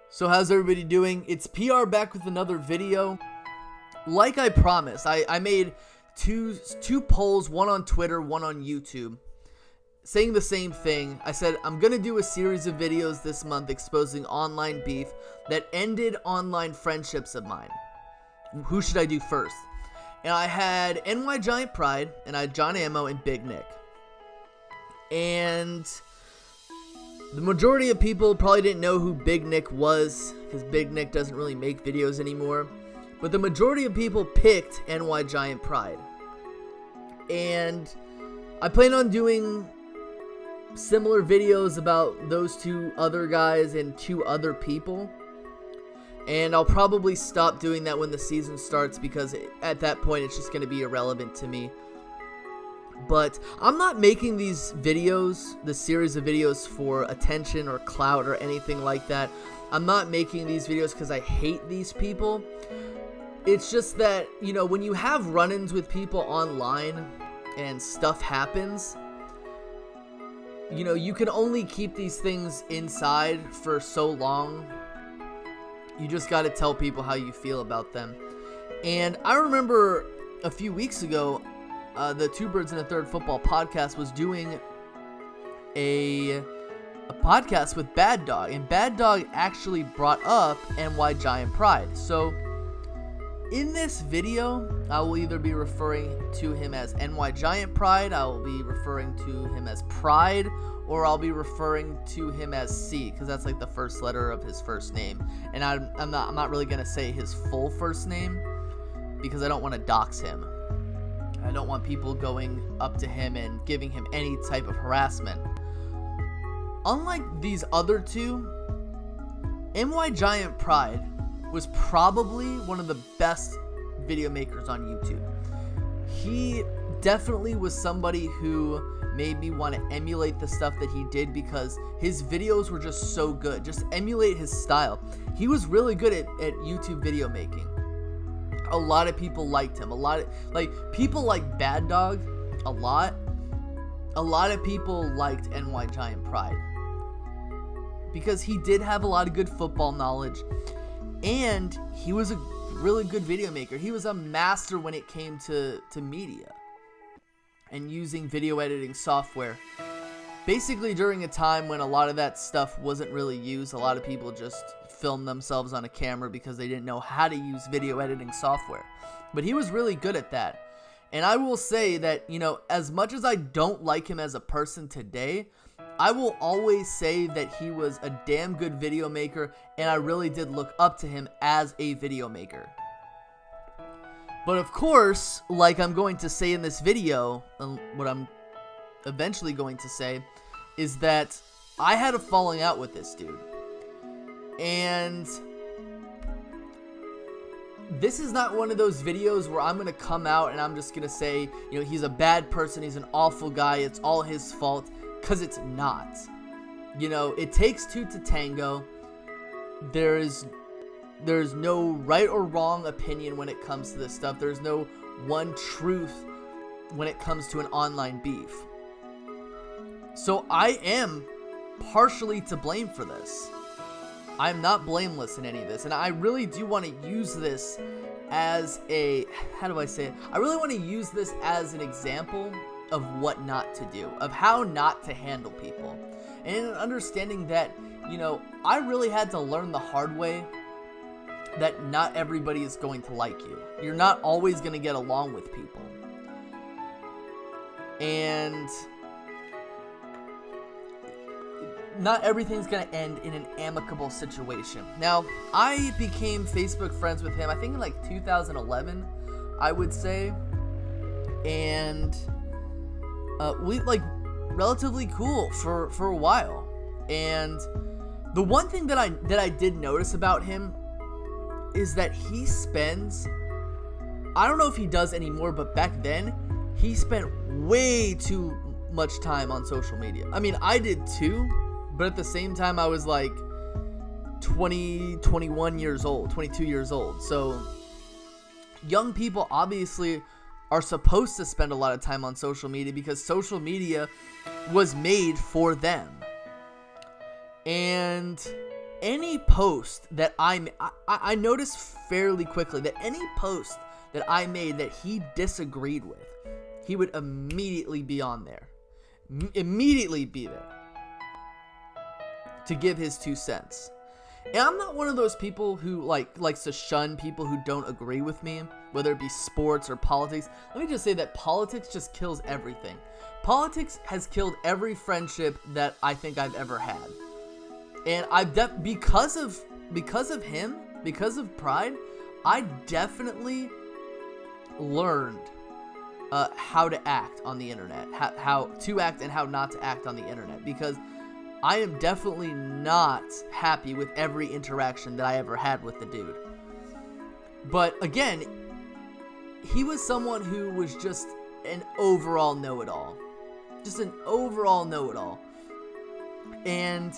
So how's everybody doing? It's PR back with another video. Like I promised, I made two polls, one on Twitter, one on YouTube, saying the same thing. I said I'm going to do a series of videos this month exposing online beef that ended online friendships of mine. Who should I do first? And I had NYGIANTPRIDE, and I had John Ammo and Big Nick. And the majority of people probably didn't know who Big Nick was, because Big Nick doesn't really make videos anymore. But the majority of people picked NYGIANTPRIDE. And I plan on doing similar videos about those two other guys and two other people. And I'll probably stop doing that when the season starts, because at that point it's just going to be irrelevant to me. But I'm not making these videos, this series of videos, for attention or clout or anything like that. I'm not making these videos because I hate these people. It's just that, you know, when you have run-ins with people online and stuff happens, you know, you can only keep these things inside for so long. You just got to tell people how you feel about them. And I remember a few weeks ago, the Two Birds and a Third Football podcast was doing a podcast with Bad Dog, and Bad Dog actually brought up NYGIANTPRIDE. So in this video, I will either be referring to him as NYGIANTPRIDE, I will be referring to him as Pride, or I'll be referring to him as C, because that's like the first letter of his first name. And I'm not really gonna say his full first name, because I don't want to dox him. I don't want people going up to him and giving him any type of harassment. Unlike these other two, NYGIANTPRIDE was probably one of the best video makers on YouTube. He definitely was somebody who made me want to emulate the stuff that he did, because his videos were just so good. Just emulate his style. He was really good at YouTube video making. A lot of people liked him. People like Bad Dog a lot. A lot of people liked NYGIANTPRIDE because he did have a lot of good football knowledge, and he was a really good video maker. He was a master when it came to media and using video editing software. Basically, during a time when a lot of that stuff wasn't really used, a lot of people just filmed themselves on a camera because they didn't know how to use video editing software. But he was really good at that. And I will say that, you know, as much as I don't like him as a person today, I will always say that he was a damn good video maker, and I really did look up to him as a video maker. But of course, like I'm going to say in this video, what I'm eventually going to say is that I had a falling out with this dude. And this is not one of those videos where I'm going to come out and I'm just going to say, you know, he's a bad person, he's an awful guy, it's all his fault, because it's not. You know, it takes two to tango. There's no right or wrong opinion when it comes to this stuff. There's no one truth when it comes to an online beef. So I am partially to blame for this. I'm not blameless in any of this, and I really do want to use this as a, how do I say it? I really want to use this as an example of what not to do, of how not to handle people. And in understanding that, you know, I really had to learn the hard way that not everybody is going to like you. You're not always going to get along with people. And not everything's going to end in an amicable situation. Now, I became Facebook friends with him, I think in like 2011, I would say. And we like relatively cool for a while. And the one thing that I did notice about him is that he spends, I don't know if he does anymore, but back then he spent way too much time on social media. I mean, I did too, but at the same time I was like 21 years old, 22 years old. So young people obviously are supposed to spend a lot of time on social media because social media was made for them. And any post that I noticed fairly quickly that any post that I made that he disagreed with, he would immediately be on there. Immediately be there to give his 2 cents. And I'm not one of those people who likes to shun people who don't agree with me, whether it be sports or politics. Let me just say that politics just kills everything. Politics has killed every friendship that I think I've ever had. And because of him, because of Pride, I definitely learned how to act on the internet, how to act and how not to act on the internet, because I am definitely not happy with every interaction that I ever had with the dude. But again, he was someone who was just an overall know-it-all. Just an overall know-it-all. And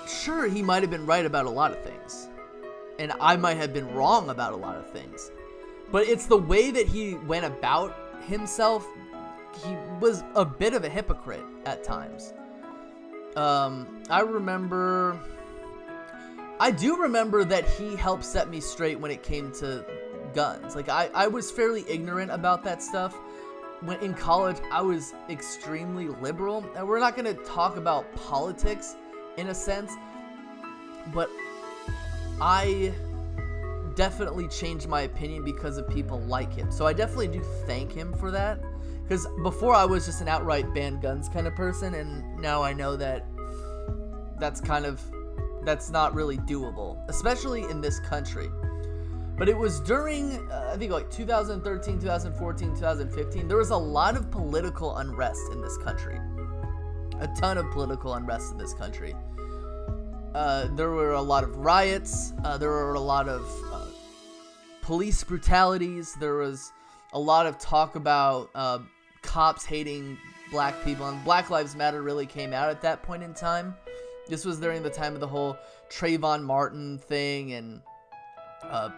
sure, he might have been right about a lot of things. And I might have been wrong about a lot of things. But it's the way that he went about himself. He was a bit of a hypocrite at times. I do remember that he helped set me straight when it came to guns. Like, I was fairly ignorant about that stuff. When in college, I was extremely liberal. And we're not going to talk about politics in a sense, but I definitely changed my opinion because of people like him. So I definitely do thank him for that. Because before I was just an outright ban guns kind of person, and now I know that that's not really doable, especially in this country. But it was during, I think like 2013, 2014, 2015, there was a lot of political unrest in this country. A ton of political unrest in this country. There were a lot of riots, there were a lot of police brutalities, there was a lot of talk about cops hating black people, and Black Lives Matter really came out at that point in time. This was during the time of the whole Trayvon Martin thing, and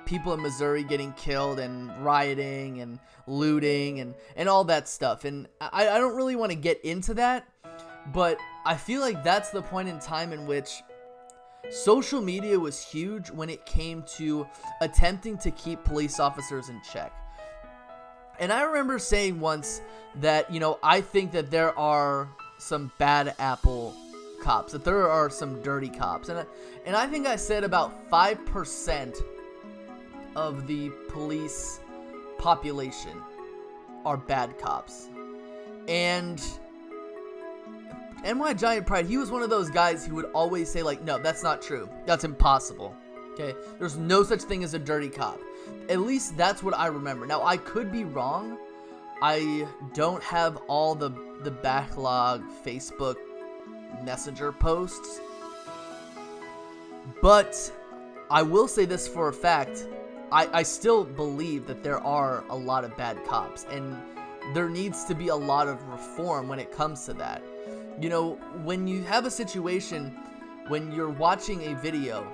people in Missouri getting killed, and rioting, and looting, and all that stuff. And I don't really want to get into that, but I feel like that's the point in time in which social media was huge when it came to attempting to keep police officers in check. And I remember saying once that, I think that there are some bad apple cops, that there are some dirty cops. And I think I said about 5% of the police population are bad cops. And NYGIANTPRIDE, he was one of those guys who would always say, like, no, that's not true. That's impossible. Okay? There's no such thing as a dirty cop. At least that's what I remember. Now, I could be wrong. I don't have all the backlog Facebook Messenger posts. But I will say this for a fact. I still believe that there are a lot of bad cops. And there needs to be a lot of reform when it comes to that. When you have a situation, when you're watching a video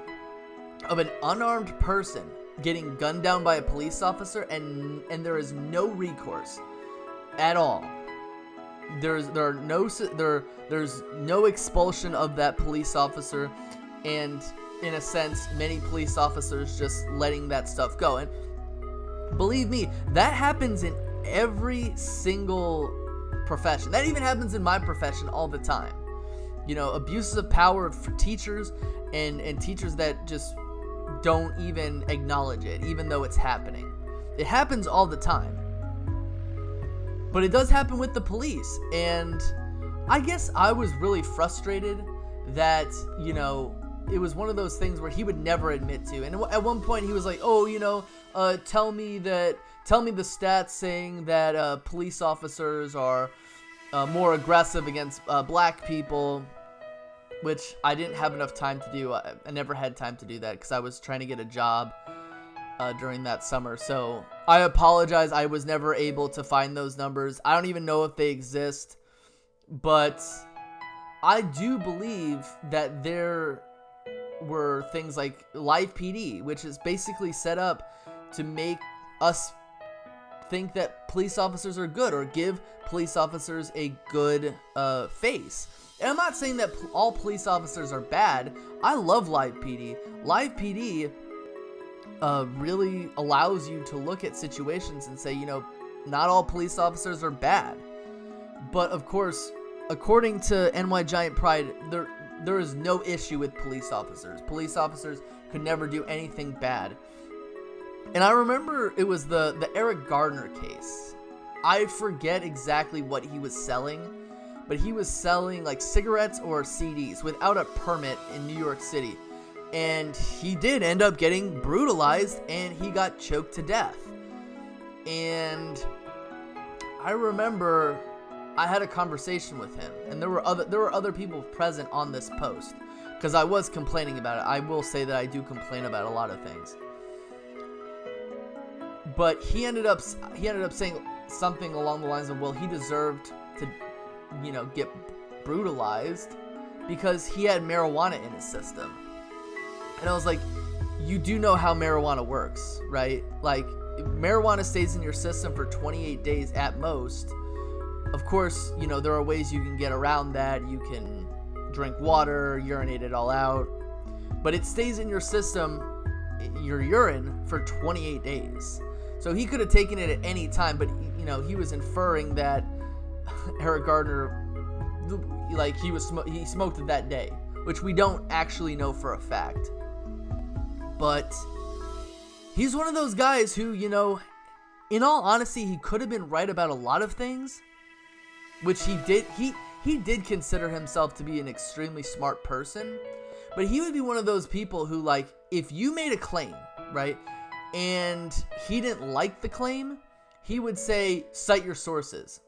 of an unarmed person getting gunned down by a police officer, and there is no recourse at all. There's no expulsion of that police officer, and in a sense, many police officers just letting that stuff go. And believe me, that happens in every single profession. That even happens in my profession all the time. Abuses of power for teachers, and teachers that just don't even acknowledge it, even though it's happening. It happens all the time. But it does happen with the police. And I guess I was really frustrated that, it was one of those things where he would never admit to. And at one point he was like, tell me the stats saying that police officers are more aggressive against black people, which I didn't have enough time to do. I never had time to do that because I was trying to get a job during that summer. So I apologize. I was never able to find those numbers. I don't even know if they exist. But I do believe that there were things like Live PD, which is basically set up to make us think that police officers are good or give police officers a good face. And I'm not saying that all police officers are bad. I love Live PD. Live PD really allows you to look at situations and say, you know, not all police officers are bad. But of course, according to NYGIANTPRIDE, there is no issue with police officers. Police officers could never do anything bad. And I remember it was the Eric Gardner case. I forget exactly what he was selling, but he was selling like cigarettes or CDs without a permit in New York City. And he did end up getting brutalized, and he got choked to death. And I remember I had a conversation with him, and there were other people present on this post, because I was complaining about it. I will say that I do complain about a lot of things. But he ended up saying something along the lines of, well, he deserved to, you know, get brutalized because he had marijuana in his system. And I was like, you do know how marijuana works, right? Like, marijuana stays in your system for 28 days at most. Of course, you know, there are ways you can get around that. You can drink water, urinate it all out. But it stays in your system, your urine, for 28 days. So he could have taken it at any time, but, you know, he was inferring that Eric Gardner, like, he smoked it that day, which we don't actually know for a fact. But he's one of those guys who, you know, in all honesty, he could have been right about a lot of things, which he did. He did consider himself to be an extremely smart person, but he would be one of those people who, like, if you made a claim, right, and he didn't like the claim, he would say, cite your sources.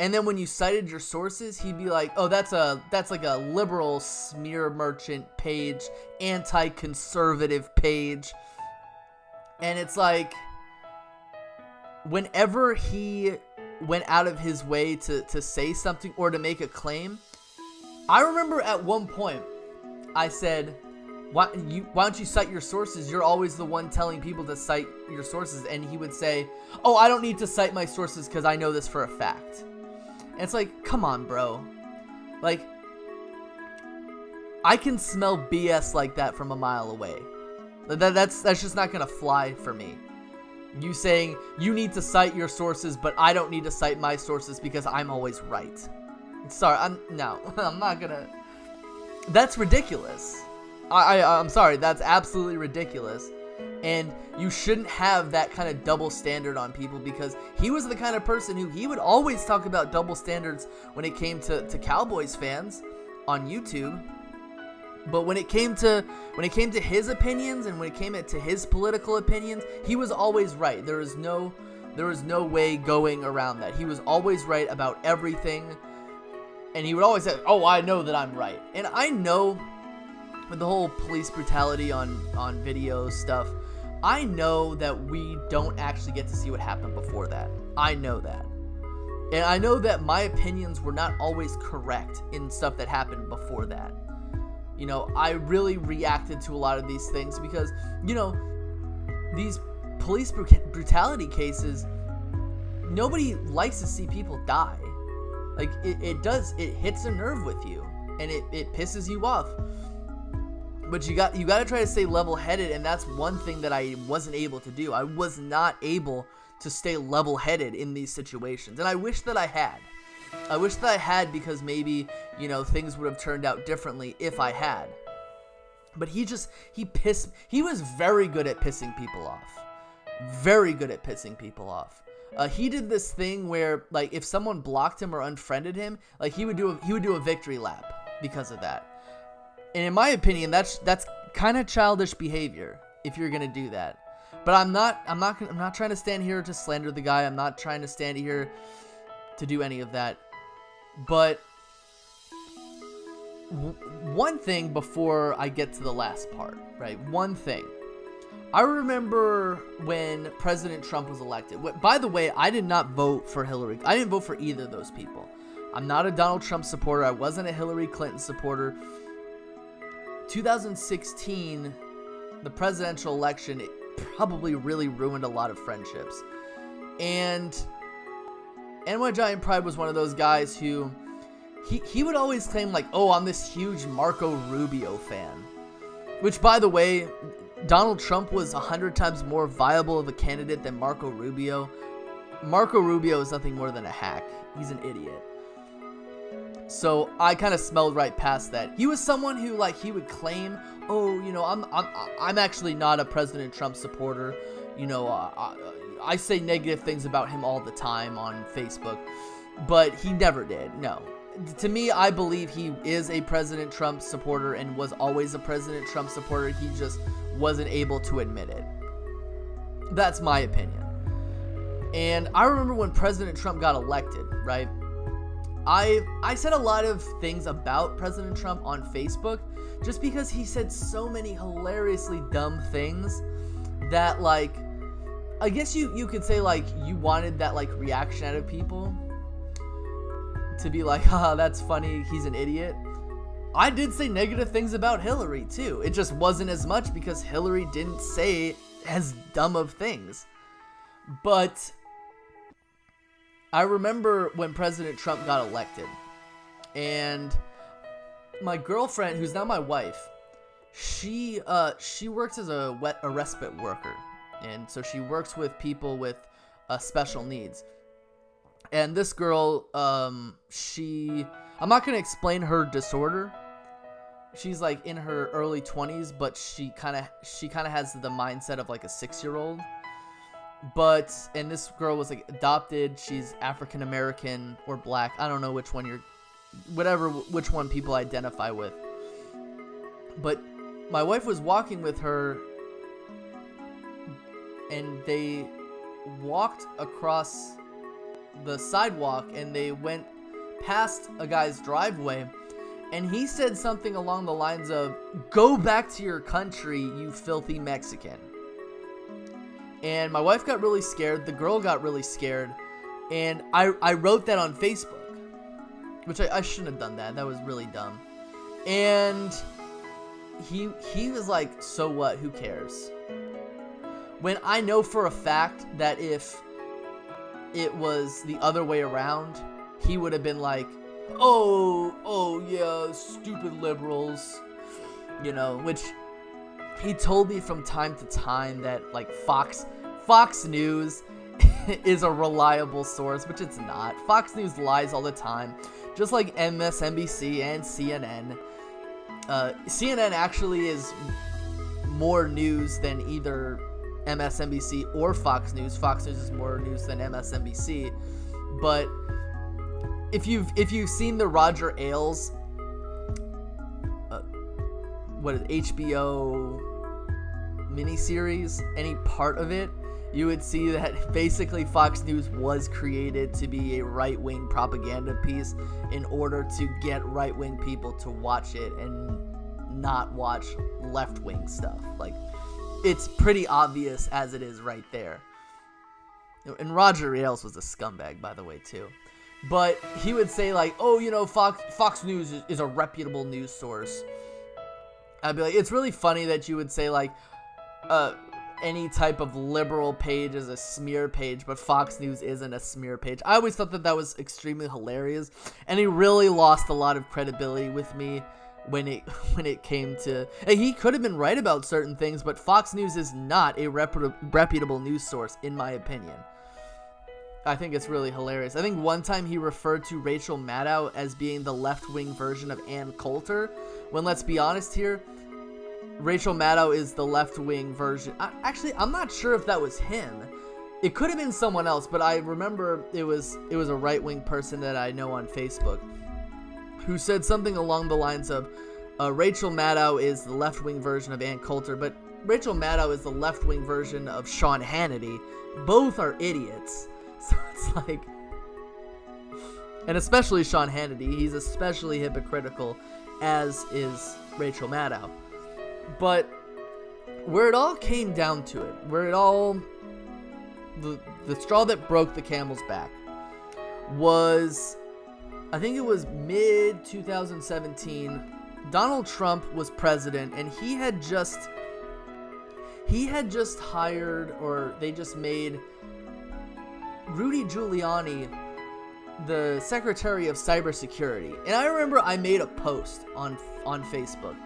And then when you cited your sources, he'd be like, oh, that's like a liberal smear merchant page, anti-conservative page. And it's like, whenever he went out of his way to say something or to make a claim, I remember at one point I said, why don't you cite your sources? You're always the one telling people to cite your sources. And he would say, oh, I don't need to cite my sources because I know this for a fact. And it's like, come on, bro. Like, I can smell BS like that from a mile away. That's just not gonna fly for me. You saying you need to cite your sources, but I don't need to cite my sources because I'm always right. Sorry, I'm not gonna. That's ridiculous. I'm sorry, that's absolutely ridiculous. And you shouldn't have that kind of double standard on people, because he was the kind of person who he would always talk about double standards when it came to Cowboys fans on YouTube. But when it came to his opinions and when it came to his political opinions, he was always right. There was no way going around that. He was always right about everything. And he would always say, oh, I know that I'm right. And I know with the whole police brutality on video stuff, I know that we don't actually get to see what happened before that. I know that. And I know that my opinions were not always correct in stuff that happened before that. You know, I really reacted to a lot of these things because, you know, these police brutality cases, nobody likes to see people die. Like, it hits a nerve with you, and it pisses you off. But you got to try to stay level-headed, and that's one thing that I wasn't able to do. I was not able to stay level-headed in these situations, and I wish that I had. I wish that I had, because maybe, you know, things would have turned out differently if I had. But he was very good at pissing people off. Very good at pissing people off. He did this thing where, like, if someone blocked him or unfriended him, like, he would do a victory lap because of that. And in my opinion, that's kind of childish behavior if you're gonna do that. But I'm not trying to stand here to slander the guy. I'm not trying to stand here to do any of that. But one thing before I get to the last part, right? One thing. I remember when President Trump was elected. By the way, I did not vote for Hillary. I didn't vote for either of those people. I'm not a Donald Trump supporter. I wasn't a Hillary Clinton supporter. 2016, the presidential election, it probably really ruined a lot of friendships. And NYGIANTPRIDE was one of those guys who he would always claim like, oh, I'm this huge Marco Rubio fan. Which, by the way, Donald Trump was 100 times more viable of a candidate than Marco Rubio. Marco Rubio is nothing more than a hack. He's an idiot. So I kind of smelled right past that. He was someone who, like, he would claim, oh, you know, I'm actually not a President Trump supporter. You know, I say negative things about him all the time on Facebook, but he never did. No. To me, I believe he is a President Trump supporter and was always a President Trump supporter. He just wasn't able to admit it. That's my opinion. And I remember when President Trump got elected, right? I said a lot of things about President Trump on Facebook just because he said so many hilariously dumb things that, like, I guess you could say, like, you wanted that, like, reaction out of people to be like, haha, that's funny, he's an idiot. I did say negative things about Hillary, too. It just wasn't as much because Hillary didn't say as dumb of things. But I remember when President Trump got elected, and my girlfriend, who's now my wife, she works as a respite worker, and so she works with people with special needs. And this girl, I'm not gonna explain her disorder. She's like in her early 20s, but she kind of has the mindset of like a 6-year-old. And this girl was like adopted. She's African American or black. I don't know which one which one people identify with. But my wife was walking with her, and they walked across the sidewalk and they went past a guy's driveway, and he said something along the lines of, "Go back to your country, you filthy Mexican." And my wife got really scared. The girl got really scared. And I wrote that on Facebook, which I shouldn't have done that. That was really dumb. And he was like, so what? Who cares? When I know for a fact that if it was the other way around, he would have been like, oh yeah, stupid liberals. You know, which he told me from time to time that, like, Fox News is a reliable source, which it's not. Fox News lies all the time, just like MSNBC and CNN. CNN actually is more news than either MSNBC or Fox News. Fox News is more news than MSNBC. But if you've seen the Roger Ailes HBO miniseries, any part of it, you would see that basically Fox News was created to be a right-wing propaganda piece in order to get right-wing people to watch it and not watch left-wing stuff. Like, it's pretty obvious as it is right there. And Roger Ailes was a scumbag, by the way, too. But he would say, like, oh, you know, Fox News is a reputable news source. I'd be like, it's really funny that you would say, like, any type of liberal page is a smear page, but Fox News isn't a smear page. I always thought that was extremely hilarious, and he really lost a lot of credibility with me when it came to... He could have been right about certain things, but Fox News is not a reputable news source, in my opinion. I think it's really hilarious. I think one time he referred to Rachel Maddow as being the left-wing version of Ann Coulter, when, let's be honest here, Rachel Maddow is the left-wing version. Actually, I'm not sure if that was him. It could have been someone else, but I remember it was a right-wing person that I know on Facebook who said something along the lines of, Rachel Maddow is the left-wing version of Ann Coulter, but Rachel Maddow is the left-wing version of Sean Hannity. Both are idiots. So it's like... And especially Sean Hannity. He's especially hypocritical, as is Rachel Maddow. But where it all came down to it, where it all... The straw that broke the camel's back was... I think it was mid-2017. Donald Trump was president, and he had just hired, or they just made Rudy Giuliani, the Secretary of Cybersecurity. And I remember I made a post on Facebook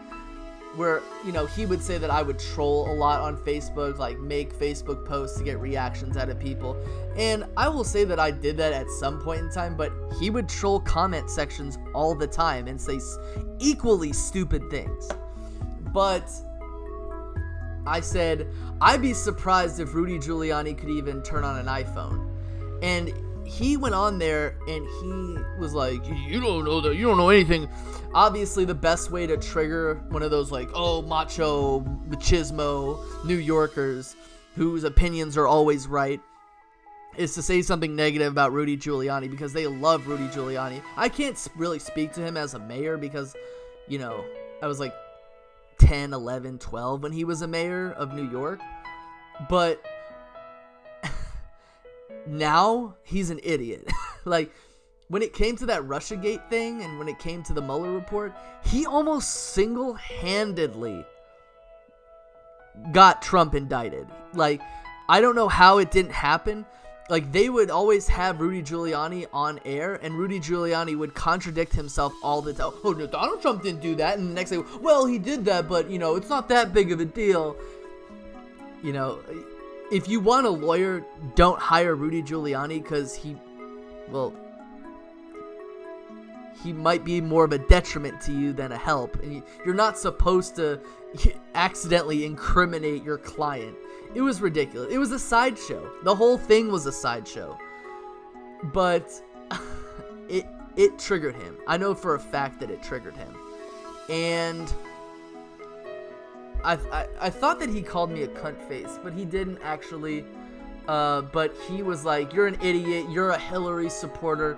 where, you know, he would say that I would troll a lot on Facebook, like make Facebook posts to get reactions out of people. And I will say that I did that at some point in time, but he would troll comment sections all the time and say equally stupid things. But I said, I'd be surprised if Rudy Giuliani could even turn on an iPhone. And he went on there and he was like, you don't know that, you don't know anything. Obviously, the best way to trigger one of those, like, oh, macho, machismo New Yorkers whose opinions are always right, is to say something negative about Rudy Giuliani, because they love Rudy Giuliani. I can't really speak to him as a mayor because, you know, I was like 10, 11, 12 when he was a mayor of New York. But now he's an idiot. Like, when it came to that Russiagate thing and when it came to the Mueller report, he almost single-handedly got Trump indicted. Like, I don't know how it didn't happen. Like, they would always have Rudy Giuliani on air, and Rudy Giuliani would contradict himself all the time. Oh, no, Donald Trump didn't do that. And the next day, well, he did that, but, you know, it's not that big of a deal. You know, if you want a lawyer, don't hire Rudy Giuliani, because he might be more of a detriment to you than a help. And you're not supposed to accidentally incriminate your client. It was ridiculous. It was a sideshow. The whole thing was a sideshow. But it triggered him. I know for a fact that it triggered him. And I thought that he called me a cunt face, but he didn't actually. But he was like, you're an idiot. You're a Hillary supporter.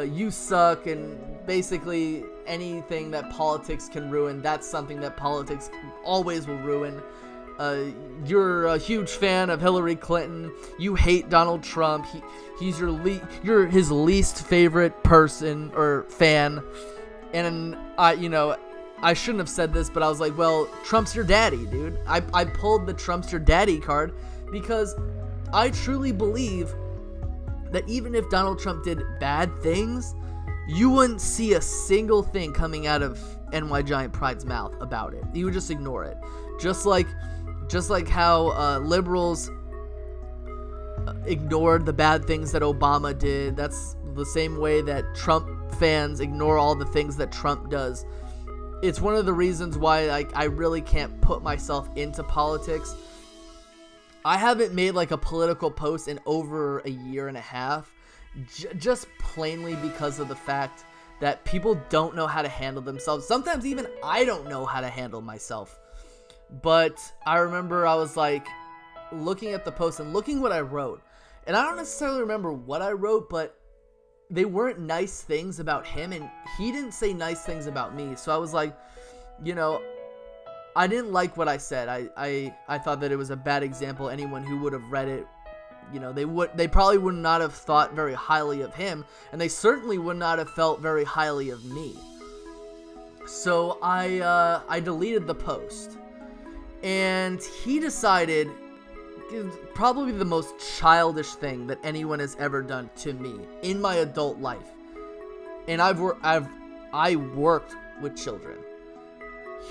You suck, and basically anything that politics can ruin, that's something that politics always will ruin. You're a huge fan of Hillary Clinton. You hate Donald Trump. You're his least favorite person or fan. And I shouldn't have said this, but I was like, well, Trump's your daddy, dude. I pulled the Trump's your daddy card because I truly believe that even if Donald Trump did bad things, you wouldn't see a single thing coming out of NYGIANTPRIDE's mouth about it. You would just ignore it. Just like how liberals ignored the bad things that Obama did. That's the same way that Trump fans ignore all the things that Trump does. It's one of the reasons why I really can't put myself into politics. I haven't made like a political post in over a year and a half, just plainly because of the fact that people don't know how to handle themselves. Sometimes even I don't know how to handle myself. But I remember I was like looking at the post and looking what I wrote. And I don't necessarily remember what I wrote, but they weren't nice things about him, and he didn't say nice things about me. So I was like, I didn't like what I said. I thought that it was a bad example. Anyone who would have read it, they probably would not have thought very highly of him, and they certainly would not have felt very highly of me. So I deleted the post, and he decided, probably the most childish thing that anyone has ever done to me in my adult life, and I worked with children.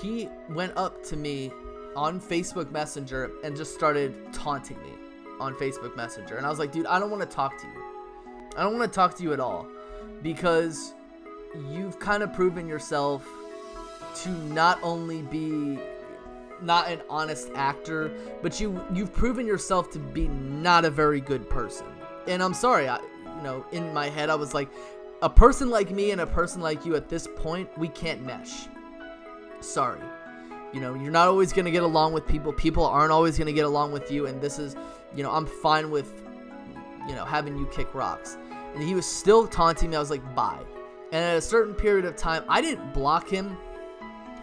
He went up to me on Facebook Messenger and just started taunting me on Facebook Messenger. And I was like, dude, I don't want to talk to you. I don't want to talk to you at all, because you've kind of proven yourself to not only be not an honest actor, but you've proven yourself to be not a very good person. And I'm sorry, in my head I was like, a person like me and a person like you at this point, we can't mesh. Sorry. You're not always going to get along with people. People aren't always going to get along with you. And this is, I'm fine with, having you kick rocks. And he was still taunting me. I was like, bye. And at a certain period of time, I didn't block him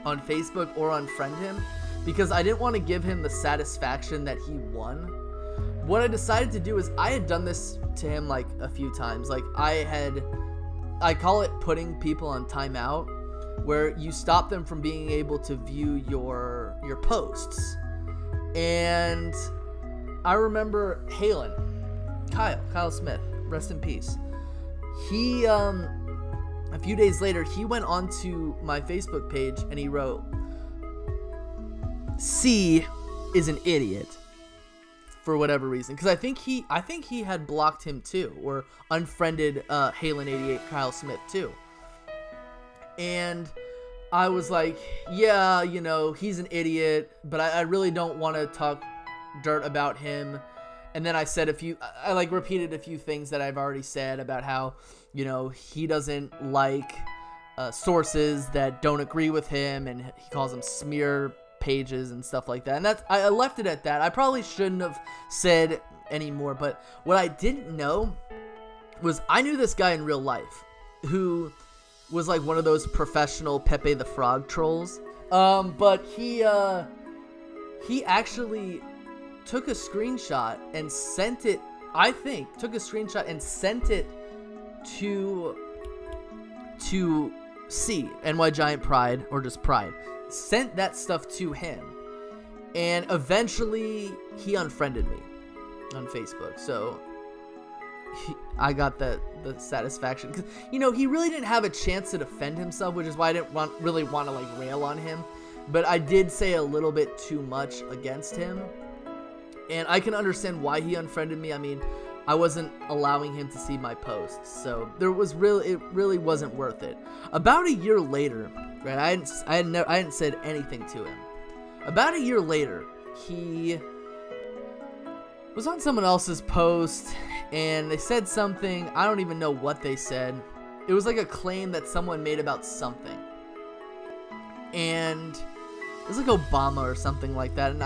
on Facebook or unfriend him because I didn't want to give him the satisfaction that he won. What I decided to do is, I had done this to him like a few times. Like I call it putting people on timeout, where you stop them from being able to view your posts. And I remember Halen. Kyle Smith, rest in peace. He, a few days later, he went onto my Facebook page and he wrote, C is an idiot, for whatever reason. Because I think he had blocked him too, or unfriended Halen88 Kyle Smith too. And I was like, yeah, you know, he's an idiot, but I really don't want to talk dirt about him. And then I said I repeated a few things that I've already said about how, you know, he doesn't like sources that don't agree with him, and he calls them smear pages and stuff like that. And I left it at that. I probably shouldn't have said any more, but what I didn't know was I knew this guy in real life who was like one of those professional Pepe the Frog trolls. But he actually took a screenshot and sent it, to C, NYGIANTPRIDE, or just Pride. Sent that stuff to him. And eventually, he unfriended me on Facebook. So, I got the satisfaction. Because, you know, he really didn't have a chance to defend himself, which is why I didn't really want to, like, rail on him. But I did say a little bit too much against him. And I can understand why he unfriended me. I mean, I wasn't allowing him to see my posts, so it really wasn't worth it. About a year later, right? I hadn't said anything to him. About a year later, he was on someone else's post, and they said something. I don't even know what they said. It was like a claim that someone made about something, and it was like Obama or something like that. And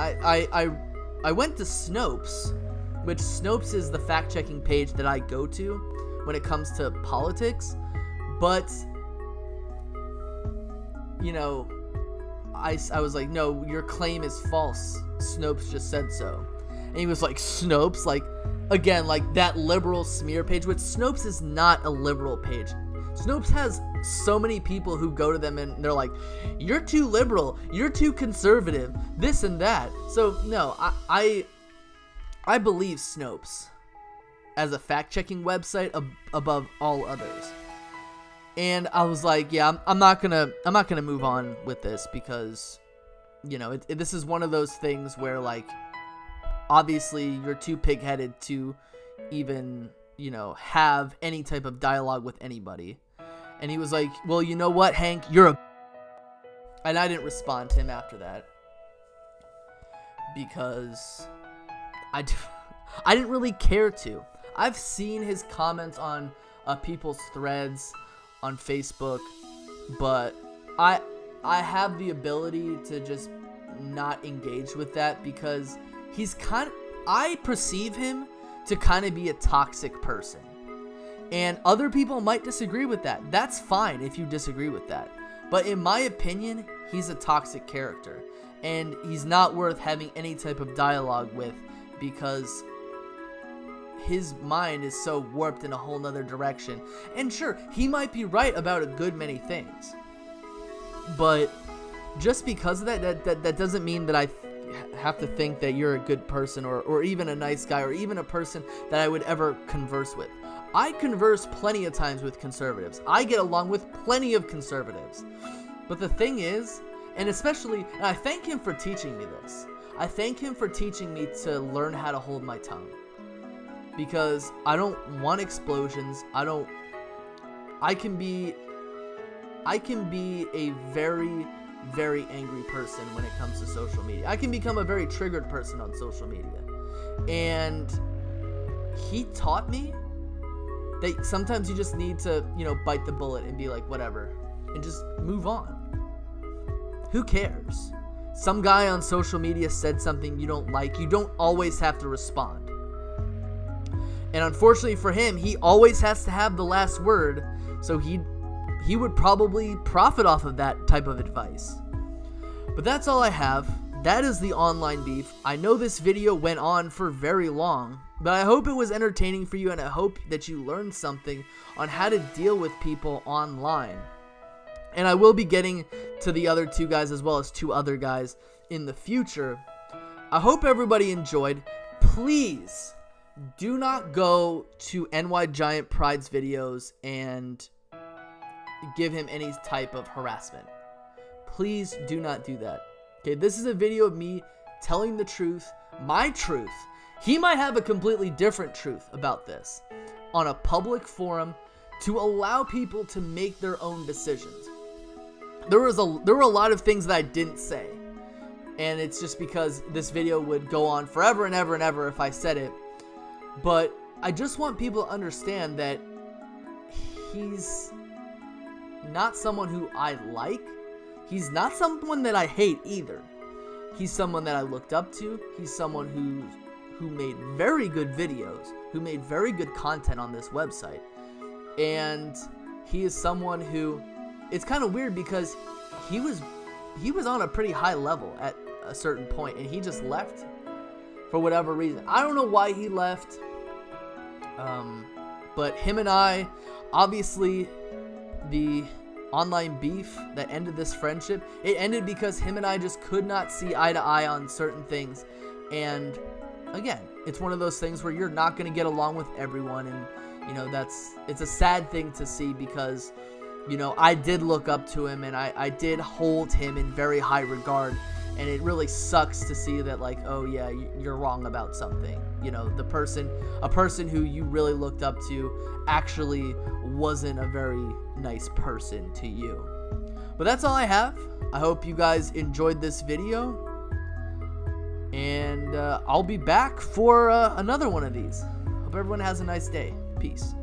I went to Snopes, which Snopes is the fact-checking page that I go to when it comes to politics. But, you know, I was like, no, your claim is false. Snopes just said so. And he was like, Snopes? Like, again, like that liberal smear page, which Snopes is not a liberal page. Snopes has so many people who go to them and they're like, you're too liberal, you're too conservative, this and that. So, no, I believe Snopes as a fact-checking website above all others. And I was like, yeah, I'm not gonna move on with this because, you know, this is one of those things where, like, obviously you're too pig-headed to even, you know, have any type of dialogue with anybody. And he was like, well, you know what, Hank, you're a... And I didn't respond to him after that because I didn't really care to. I've seen his comments on people's threads on Facebook, but I have the ability to just not engage with that because I perceive him to kind of be a toxic person. And other people might disagree with that. That's fine if you disagree with that. But in my opinion, he's a toxic character. And he's not worth having any type of dialogue with because his mind is so warped in a whole nother direction. And sure, he might be right about a good many things. But just because of that doesn't mean that I have to think that you're a good person or even a nice guy or even a person that I would ever converse with. I converse plenty of times with conservatives. I get along with plenty of conservatives. But the thing is, and I thank him for teaching me this. I thank him for teaching me to learn how to hold my tongue. Because I don't want explosions. I can be a very, very angry person when it comes to social media. I can become a very triggered person on social media. And he taught me that sometimes you just need to, you know, bite the bullet and be like, whatever, and just move on. Who cares? Some guy on social media said something you don't like. You don't always have to respond. And unfortunately for him, he always has to have the last word, so he would probably profit off of that type of advice. But that's all I have. That is the online beef. I know this video went on for very long, but I hope it was entertaining for you, and I hope that you learned something on how to deal with people online. And I will be getting to the other two guys as well as two other guys in the future. I hope everybody enjoyed. Please do not go to NYGIANTPRIDE's videos and give him any type of harassment. Please do not do that. Okay, this is a video of me telling the truth, my truth. He might have a completely different truth about this on a public forum to allow people to make their own decisions. There were a lot of things that I didn't say, and it's just because this video would go on forever and ever and ever if I said it. But I just want people to understand that he's not someone who I like. He's not someone that I hate either. He's someone that I looked up to. He's someone who made very good videos, who made very good content on this website. And he is someone who, it's kind of weird because he was on a pretty high level at a certain point, and he just left for whatever reason. I don't know why he left, but him and I, obviously the online beef that ended this friendship, it ended because him and I just could not see eye to eye on certain things. And again, it's one of those things where you're not going to get along with everyone, and you know, it's a sad thing to see because, you know, I did look up to him, and I did hold him in very high regard, and it really sucks to see that, like, oh yeah, you're wrong about something. You know, a person who you really looked up to actually wasn't a very nice person to you. But that's all I have. I hope you guys enjoyed this video, and I'll be back for another one of these. Hope everyone has a nice day. Peace.